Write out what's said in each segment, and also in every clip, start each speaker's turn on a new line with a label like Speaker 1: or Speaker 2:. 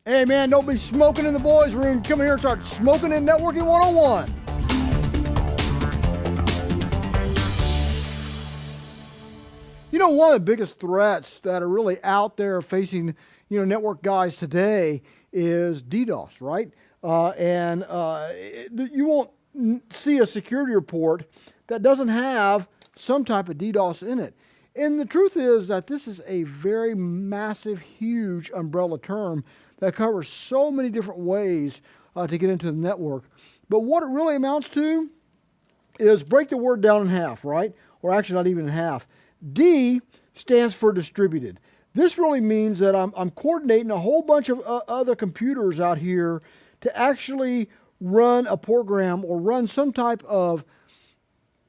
Speaker 1: Hey man, don't be smoking in the boys' room. Come here and start smoking in Networking 101. You know, one of the biggest threats that are really out there facing, network guys today is DDoS, right? You won't see a security report that doesn't have some type of DDoS in it. And the truth is that this is a very massive, huge umbrella term that covers so many different ways to get into the network. But what it really amounts to is break the word down in half, right? Or actually not even in half. D stands for distributed. This really means that I'm coordinating a whole bunch of other computers out here to actually run a program or run some type of,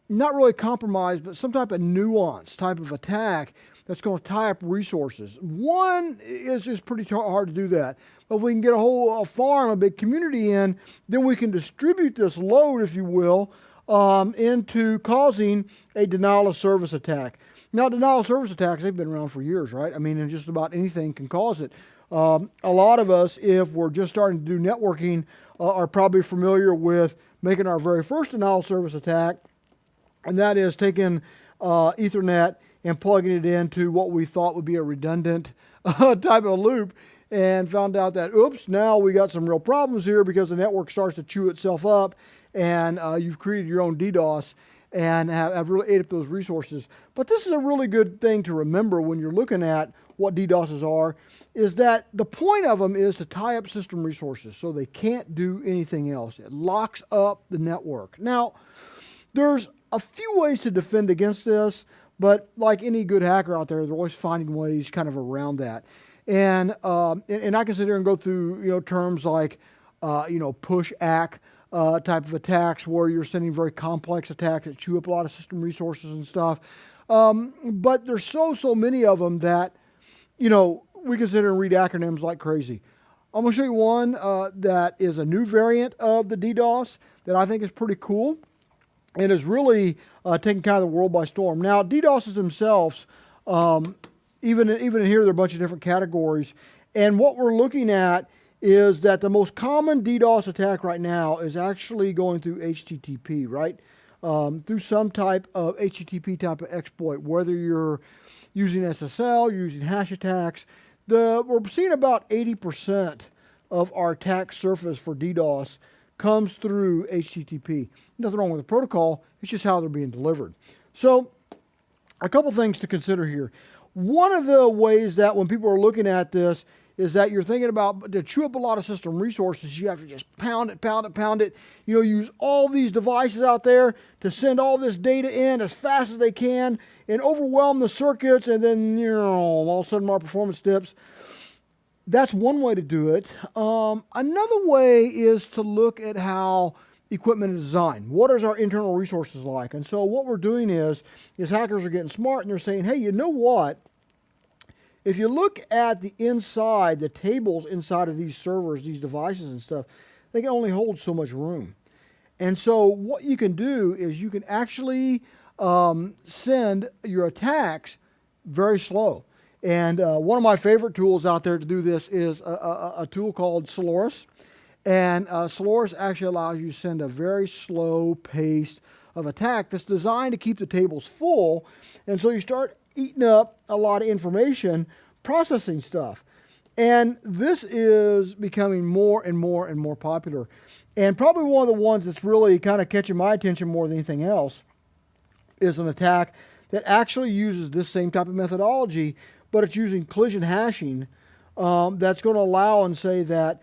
Speaker 1: not really compromise, but some type of nuance type of attack that's going to tie up resources. One is pretty hard to do that. But if we can get a farm, a big community in, then we can distribute this load, if you will, into causing a denial of service attack. Now, denial of service attacks, they've been around for years, right? I mean, and just about anything can cause it. A lot of us, if we're just starting to do networking, are probably familiar with making our very first denial of service attack, and that is taking Ethernet and plugging it into what we thought would be a redundant type of loop, and found out that, oops, now we got some real problems here because the network starts to chew itself up, and you've created your own DDoS and have really ate up those resources. But this is a really good thing to remember when you're looking at what DDoSes are, is that the point of them is to tie up system resources so they can't do anything else. It locks up the network. Now, there's a few ways to defend against this, but like any good hacker out there, they're always finding ways kind of around that. And I can sit here and go through terms like push-ack type of attacks where you're sending very complex attacks that chew up a lot of system resources and stuff. But there's so many of them that we can sit here and read acronyms like crazy. I'm going to show you one that is a new variant of the DDoS that I think is pretty cool and is really taking kind of the world by storm. Now, DDoSes themselves, even in here, there are a bunch of different categories. And what we're looking at is that the most common DDoS attack right now is actually going through HTTP, right? Through some type of HTTP type of exploit, whether you're using SSL, you're using hash attacks. We're seeing about 80% of our attack surface for DDoS comes through HTTP. Nothing wrong with the protocol, it's just how they're being delivered. So, a couple things to consider here. One of the ways that when people are looking at this is that you're thinking about, to chew up a lot of system resources, you have to just pound it. Use all these devices out there to send all this data in as fast as they can and overwhelm the circuits, and then, all of a sudden our performance dips. That's one way to do it. Another way is to look at how equipment is designed. What is our internal resources like? And so what we're doing is hackers are getting smart and they're saying, hey, you know what? If you look at the tables inside of these servers, these devices and stuff, they can only hold so much room. And so what you can do is you can actually send your attacks very slow. And one of my favorite tools out there to do this is a tool called Solaris. And Solaris actually allows you to send a very slow pace of attack that's designed to keep the tables full. And so you start eating up a lot of information, processing stuff. And this is becoming more and more and more popular. And probably one of the ones that's really kind of catching my attention more than anything else is an attack that actually uses this same type of methodology, but it's using collision hashing that's going to allow and say that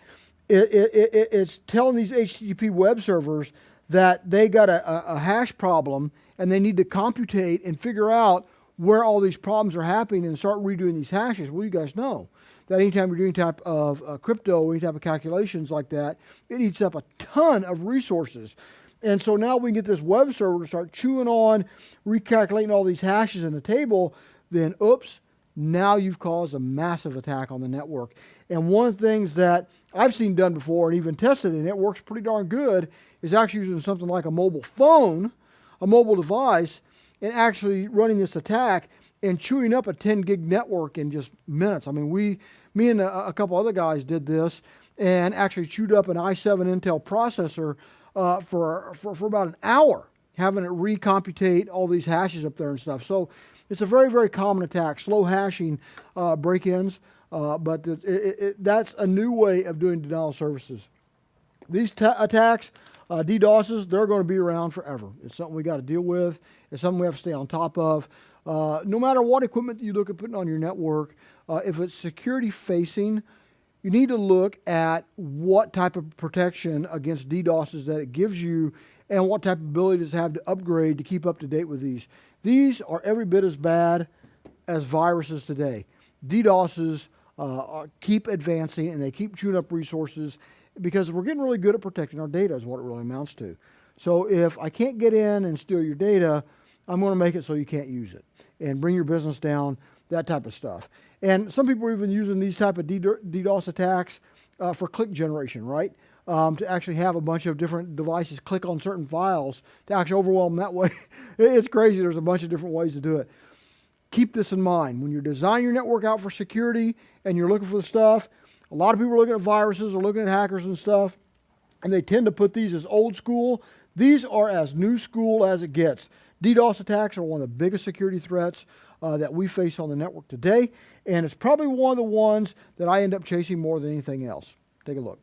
Speaker 1: it's telling these HTTP web servers that they got a hash problem and they need to computate and figure out where all these problems are happening and start redoing these hashes. Well, you guys know that anytime you're doing type of crypto or any type of calculations like that, it eats up a ton of resources. And so now we can get this web server to start chewing on, recalculating all these hashes in the table, then oops, now you've caused a massive attack on the network. And one of the things that I've seen done before and even tested, and it works pretty darn good, is actually using something like a mobile phone, a mobile device, and actually running this attack and chewing up a 10 gig network in just minutes. I mean, Me and a couple other guys did this and actually chewed up an i7 Intel processor for about an hour, having it recomputate all these hashes up there and stuff. So it's a very, very common attack, slow hashing break-ins, but that's a new way of doing denial of services. These attacks, DDoSes, they're going to be around forever. It's something we got to deal with. It's something we have to stay on top of. No matter what equipment you look at putting on your network, if it's security facing, you need to look at what type of protection against DDoSes that it gives you and what type of ability does it have to upgrade to keep up to date with these. These are every bit as bad as viruses today. DDoSes keep advancing and they keep chewing up resources because we're getting really good at protecting our data is what it really amounts to. So if I can't get in and steal your data, I'm going to make it so you can't use it and bring your business down, that type of stuff. And some people are even using these type of DDoS attacks for click generation, right? To actually have a bunch of different devices click on certain files to actually overwhelm that way. It's crazy. There's a bunch of different ways to do it. Keep this in mind. When you're designing your network out for security and you're looking for the stuff, a lot of people are looking at viruses or looking at hackers and stuff, and they tend to put these as old school. These are as new school as it gets. DDoS attacks are one of the biggest security threats that we face on the network today, and it's probably one of the ones that I end up chasing more than anything else. Take a look.